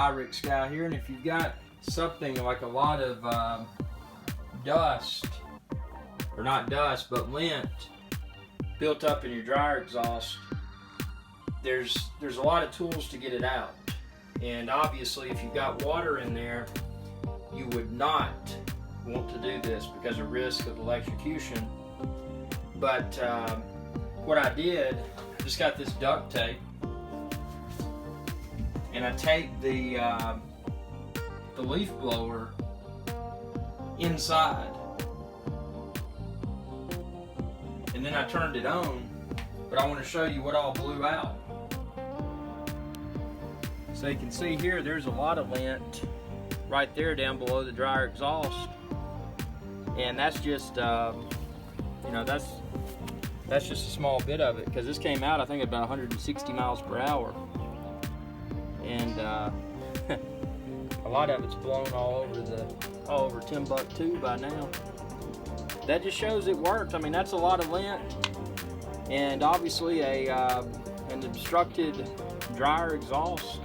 Iric Guy here, and if you've got something like a lot of dust, or not dust, but lint built up in your dryer exhaust, there's a lot of tools to get it out. And obviously, if you've got water in there, you would not want to do this because of risk of electrocution. But what I did, I just got this duct tape, and I taped the leaf blower inside, and then I turned it on. But I want to show you what all blew out. So you can see here, there's a lot of lint right there down below the dryer exhaust, and that's just you know, that's just a small bit of it, because this came out I think about 160 miles per hour, and a lot of it's blown all over Timbuktu by now. That just shows it worked. I mean, that's a lot of lint, and obviously an obstructed dryer exhaust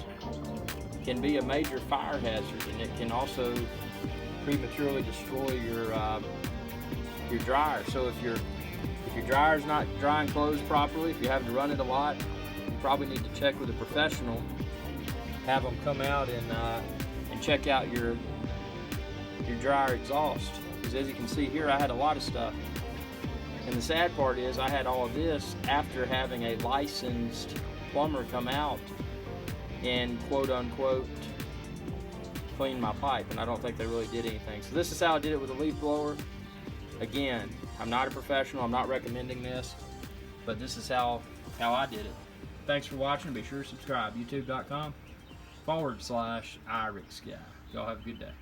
can be a major fire hazard, and it can also prematurely destroy your dryer. So if your dryer's not drying clothes properly, if you're having to run it a lot, you probably need to check with a professional. Have them come out and check out your dryer exhaust. Because as you can see here, I had a lot of stuff. And the sad part is I had all of this after having a licensed plumber come out and quote unquote clean my pipe, and I don't think they really did anything. So this is how I did it with a leaf blower. Again, I'm not a professional, I'm not recommending this, but this is how I did it. Thanks for watching. Be sure to subscribe. youtube.com/IricSky. Y'all have a good day.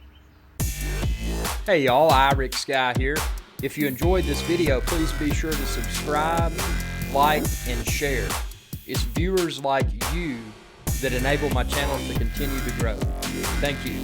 Hey y'all, Iric Guy here. If you enjoyed this video, please be sure to subscribe, like, and share. It's viewers like you that enable my channel to continue to grow. Thank you.